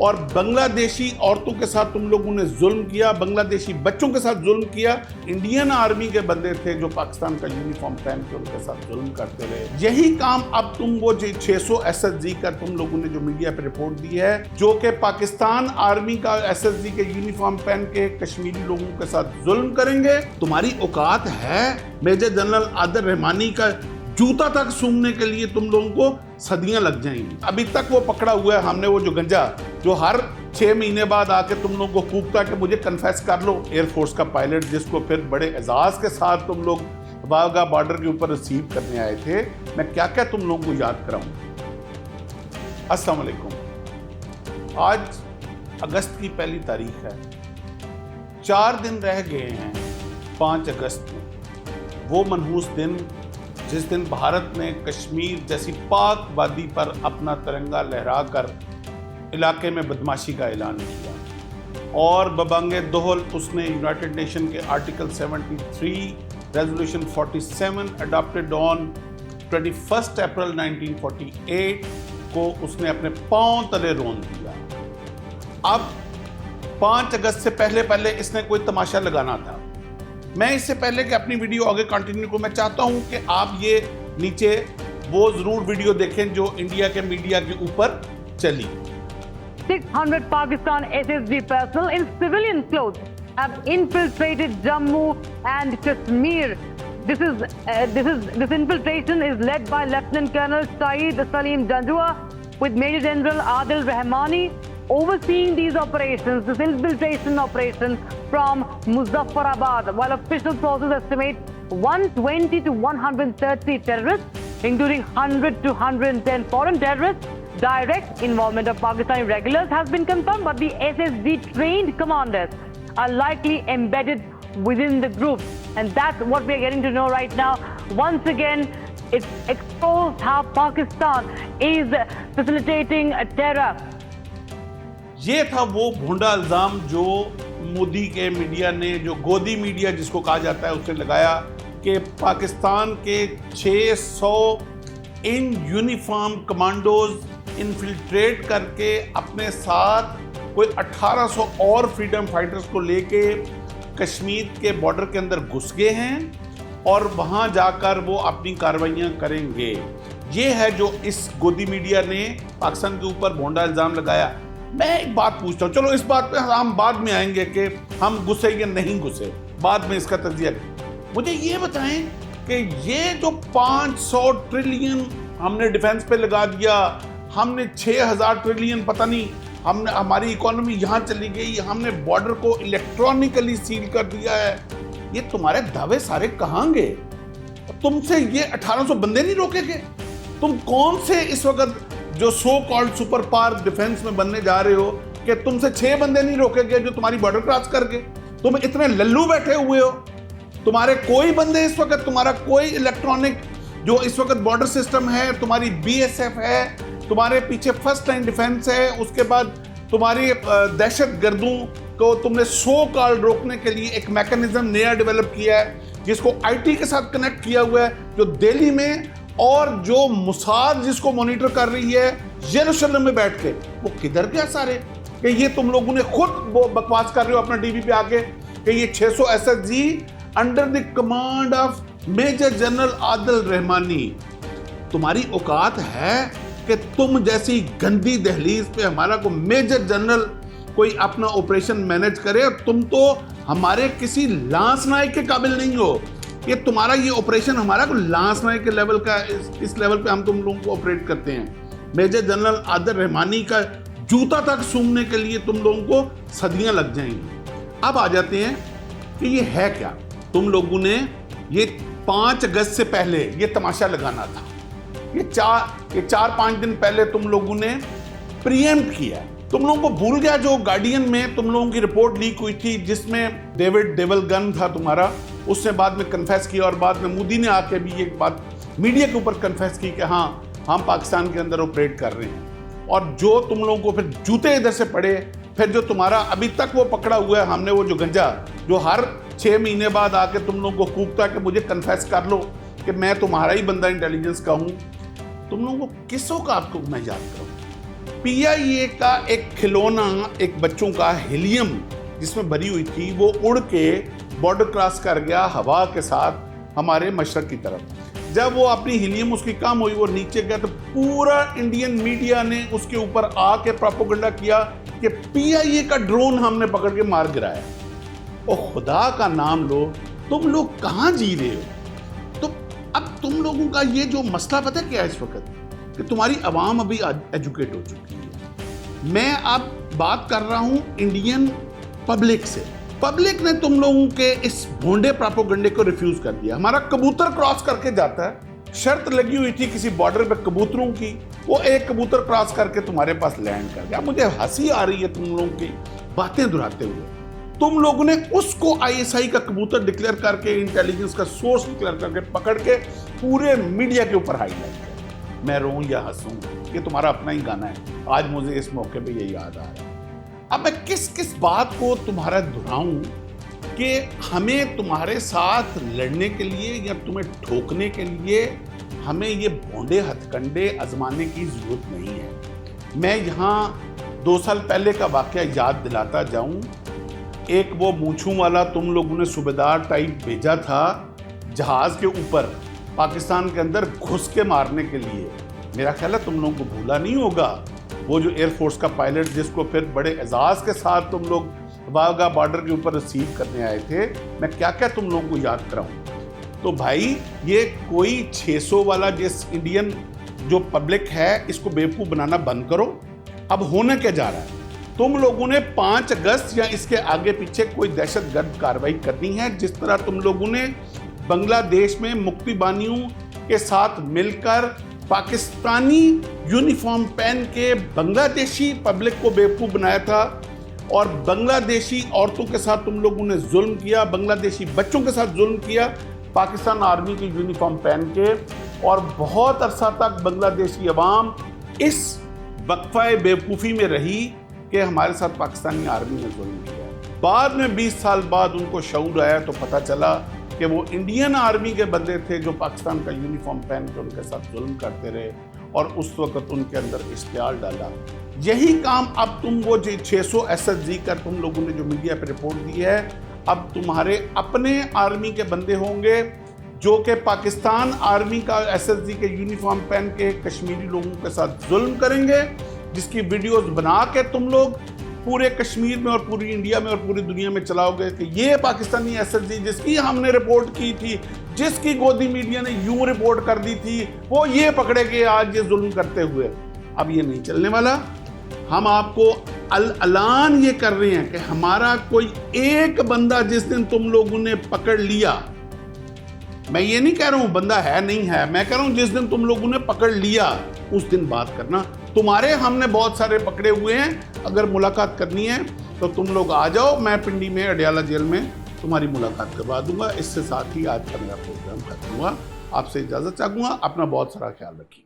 और बांग्लादेशी औरतों के साथ तुम लोगों ने जुल्म किया, बांग्लादेशी बच्चों के साथ जुल्म किया। इंडियन आर्मी के बंदे थे जो पाकिस्तान का यूनिफॉर्म पहन के उनके साथ जुल्म करते रहे। यही काम अब तुम वो 600 SSG का तुम लोगों ने जो मीडिया पे रिपोर्ट दी है, जो कि पाकिस्तान आर्मी का SSG के यूनिफॉर्म पहन के कश्मीरी लोगों के साथ जुल्म करेंगे। तुम्हारी औकात है मेजर जनरल आदिल रहमानी का जूता तक सूंघने के लिए तुम लोगों को सदियां लग जाएंगी। अभी तक वो पकड़ा हुआ है हमने, वो जो गंजा जो हर 6 महीने बाद आके तुम लोगों को कूदता कि मुझे कन्फेस कर लो। एयरफोर्स का पायलट जिसको फिर बड़े एजाज के साथ तुम लोग वाघा बॉर्डर के ऊपर रिसीव करने आए थे, मैं क्या क्या तुम लोगों को याद कराऊं। अस्सलाम वालेकुम। आज अगस्त की पहली तारीख है, 4 दिन रह गए हैं 5 अगस्त में, वो मनहूस दिन जिस दिन भारत ने कश्मीर जैसी पाक वादी पर अपना तिरंगा लहराकर इलाके में बदमाशी का ऐलान किया और बबांगे दोहल उसने यूनाइटेड नेशन के आर्टिकल 73 रेजोल्यूशन 47 अडॉप्टेड ऑन 21 अप्रैल 1948 को उसने अपने पांव तले रोन दिया। अब 5 अगस्त से पहले इसने कोई तमाशा लगाना था। मैं इससे पहले कि अपनी वीडियो आगे कंटिन्यू को मैं चाहता हूं कि आप ये नीचे वो जरूर वीडियो देखें जो इंडिया के मीडिया के ऊपर चली। 600 Pakistan SSG personnel in civilian clothes have infiltrated Jammu and Kashmir. This infiltration is led by Lieutenant Colonel Saeed Salim Janjua with Major General Adil Rahmani overseeing these operations, this infiltration operation from Muzaffarabad, while official sources estimate 120 to 130 terrorists, including 100 to 110 foreign terrorists. Direct involvement of Pakistani regulars has been confirmed, but the SSG trained commanders are likely embedded within the group. And that's what we are getting to know right now. Once again, it's exposed how Pakistan is facilitating terror. ये था वो भोंडा इल्जाम जो मोदी के media ने, जो गोदी media जिसको कहा जाता है, उसने लगाया कि पाकिस्तान के 600 इन यूनिफॉर्म कमांडोज इन्फिल्ट्रेट करके अपने साथ कोई 1800 और फ्रीडम फाइटर्स को लेके कश्मीर के बॉर्डर के अंदर घुस गए हैं और वहां जाकर वो अपनी कार्रवाइयां करेंगे। ये है जो इस गोदी मीडिया ने पाकिस्तान के ऊपर भोंडा इल्जाम लगाया। मैं एक बात पूछता हूँ, चलो इस बात पे हम बाद में आएंगे कि हम घुसे या नहीं घुसे, बाद में इसका तज्जिया। मुझे ये बताएं कि ये जो 500 ट्रिलियन हमने डिफेंस पे लगा दिया, हमने 6000 ट्रिलियन पता नहीं, हमने हमारी इकोनॉमी यहाँ चली गई, हमने बॉर्डर को इलेक्ट्रॉनिकली सील कर दिया है, ये तुम्हारे दावे सारे कहाँ गए? तुमसे ये 1800 बंदे नहीं रोकेंगे? तुम कौन से इस वक्त जो so called super power defence में बनने जा रहे हो कि तुमसे 6 बंदे नहीं रोकेंगे जो तुम्हारी बॉर्डर क्रॉस करके? तुम इतने लल्लू बैठे हुए हो, तुम्हारे कोई बंदे इस वक्त, तुम्हारा कोई इलेक्ट्रॉनिक जो इस वक्त बॉर्डर सिस्टम है, तुम्हारी BSF है, तुम्हारे पीछे फर्स्ट लाइन डिफेंस है, उसके बाद तुम्हारी दहशत गर्दों को तुमने सो कॉल्ड रोकने के लिए एक मैकेनिज्म नया डेवलप किया है जिसको IT के साथ कनेक्ट किया हुआ है, जो दिल्ली में और जो मुसाद जिसको मॉनिटर कर रही है यरूशलेम में बैठ के, वो किधर गया सारे? कि ये तुम लोगों ने खुद वो बकवास कर रहे हो अपना टीवी पे आके कि ये 600 SSG under the command of major general Adil Rahmani. तुम्हारी औकात है कि तुम जैसी गंदी दहलीज पे हमारा को मेजर जनरल कोई अपना ऑपरेशन मैनेज करे, और तुम तो हमारे किसी लांस नायक के काबिल नहीं हो। ये तुम्हारा ये ऑपरेशन हमारा को लांस नायक के लेवल का, इस लेवल पे हम तुम लोगों को ऑपरेट करते हैं। मेजर जनरल आदिल रहमानी का जूता तक सूंघने के लिए तुम लोगों को सदियां लग जाएंगी। अब आ जाते हैं कि ये है क्या। तुम लोगों ने ये 5 अगस्त से पहले ये तमाशा लगाना था। ये 4-5 दिन पहले तुम लोगों ने प्रीएम्प्ट किया। तुम लोगों को भूल गया जो गार्डियन में तुम लोगों की रिपोर्ट लीक हुई थी जिसमें डेविड डेवलगन था तुम्हारा, उसने बाद में कन्फेस किया और बाद में मोदी ने आके भी ये बात मीडिया के ऊपर कन्फेस की कि हाँ हम पाकिस्तान के अंदर ऑपरेट कर रहे हैं। और जो तुम लोगों को फिर जूते इधर से पड़े, फिर जो तुम्हारा अभी तक वो पकड़ा हुआ है हमने, वो जो गंजा जो हर 6 महीने बाद आके तुम लोगों को कूदता कि मुझे कन्फेस कर लो कि मैं तुम्हारा ही बंदा इंटेलिजेंस का हूँ। तुम लोगों को किस औकात को मैं याद करूँ? पीआईए का एक खिलौना, एक बच्चों का हीलियम जिसमें भरी हुई थी, वो उड़ के बॉर्डर क्रॉस कर गया हवा के साथ हमारे मशरक की तरफ। जब वो अपनी हीलियम उसकी कम हुई, वो नीचे गया, तो पूरा इंडियन मीडिया ने उसके ऊपर आके प्रोपेगेंडा किया कि पीआईए का ड्रोन हमने पकड़ के मार गिराया। और खुदा का नाम लो, तुम लोग कहाँ जी रहे हो? तो अब तुम लोगों का ये जो मसला पता है क्या है इस वक्त, कि तुम्हारी आवाम अभी एजुकेट हो चुकी है। मैं अब बात कर रहा हूं इंडियन पब्लिक से। पब्लिक ने तुम लोगों के इस भोंडे प्रोपेगेंडे को रिफ्यूज कर दिया। हमारा कबूतर क्रॉस करके जाता है, शर्त लगी हुई थी किसी बॉर्डर पे कबूतरों की, वो एक कबूतर क्रॉस करके तुम्हारे पास लैंड कर गया। मुझे हंसी आ रही है तुम लोगों की बातें दोहराते हुए। तुम लोगों ने उसको आईएसआई का कबूतर डिक्लेयर करके, इंटेलिजेंस का सोर्स डिक्लेयर करके पकड़ के पूरे मीडिया के ऊपर हाईलाइट किया। मैं रोऊं या हंसूं, ये तुम्हारा अपना ही गाना है। आज मुझे इस मौके पे ये याद आ रहा है। अब मैं किस किस बात को तुम्हारा दोहराऊं कि हमें तुम्हारे साथ लड़ने के लिए या तुम्हें ठोकने के लिए हमें ये भोंडे हथकंडे आजमाने की जरूरत नहीं है। मैं यहाँ 2 साल पहले का वाकया याद दिलाता जाऊं। एक वो मूंछों वाला तुम लोगों ने सूबेदार टाइप भेजा था जहाज के ऊपर पाकिस्तान के अंदर घुस के मारने के लिए। मेरा ख्याल है तुम लोगों को भूला नहीं होगा वो जो एयरफोर्स का पायलट जिसको फिर बड़े एजाज के साथ तुम लोग वाघा बॉर्डर के ऊपर रिसीव करने आए थे। मैं क्या क्या तुम लोगों को याद कराऊं। तो भाई ये कोई 600 वाला जिस इंडियन जो पब्लिक है इसको बेवकूफ़ बनाना बंद करो। अब होना क्या जा रहा है, तुम लोगों ने 5 अगस्त या इसके आगे पीछे कोई दहशतगर्द कार्रवाई करनी है। जिस तरह तुम लोगों ने बांग्लादेश में मुक्ति बानियों के साथ मिलकर पाकिस्तानी यूनिफॉर्म पहन के बांग्लादेशी पब्लिक को बेवकूफ़ बनाया था और बांग्लादेशी औरतों के साथ तुम लोगों ने जुल्म किया, बांग्लादेशी बच्चों के साथ जुल्म किया पाकिस्तान आर्मी की यूनिफॉर्म पहन के। और बहुत अरसा तक बांग्लादेशी अवाम इस वक्फा बेवकूफ़ी में रही कि हमारे साथ पाकिस्तानी आर्मी ने जुल्म किया। बाद में 20 साल बाद उनको शऊर आया तो पता चला कि वो इंडियन आर्मी के बंदे थे जो पाकिस्तान का यूनिफॉर्म पहन के उनके साथ जुल्म करते रहे और उस वक्त उनके अंदर इश्तियाल डाला। यही काम अब तुम वो 600 SSG का तुम लोगों ने जो मीडिया पे रिपोर्ट दी है, अब तुम्हारे अपने आर्मी के बंदे होंगे जो कि पाकिस्तान आर्मी का SSG के यूनिफॉर्म पहन के कश्मीरी लोगों के साथ जुल्म करेंगे, जिसकी वीडियोस बना के तुम लोग पूरे कश्मीर में और पूरी इंडिया में और पूरी दुनिया में चलाओगे कि ये पाकिस्तानी SSG जिसकी हमने रिपोर्ट की थी, जिसकी गोदी मीडिया ने यूं रिपोर्ट कर दी थी, वो ये पकड़े गए आज ये जुल्म करते हुए। अब ये नहीं चलने वाला। हम आपको ऐलान ये कर रहे हैं कि हमारा कोई एक बंदा जिस दिन तुम लोगों ने पकड़ लिया, मैं ये नहीं कह रहा हूं बंदा है नहीं है, मैं कह रहा हूं जिस दिन तुम लोगों ने पकड़ लिया उस दिन बात करना। तुम्हारे हमने बहुत सारे पकड़े हुए हैं, अगर मुलाकात करनी है तो तुम लोग आ जाओ, मैं पिंडी में अडियाला जेल में तुम्हारी मुलाकात करवा दूंगा। इससे साथ ही आज का मेरा प्रोग्राम खत्म हुआ। आपसे इजाजत चाहूंगा। अपना बहुत सारा ख्याल रखिए।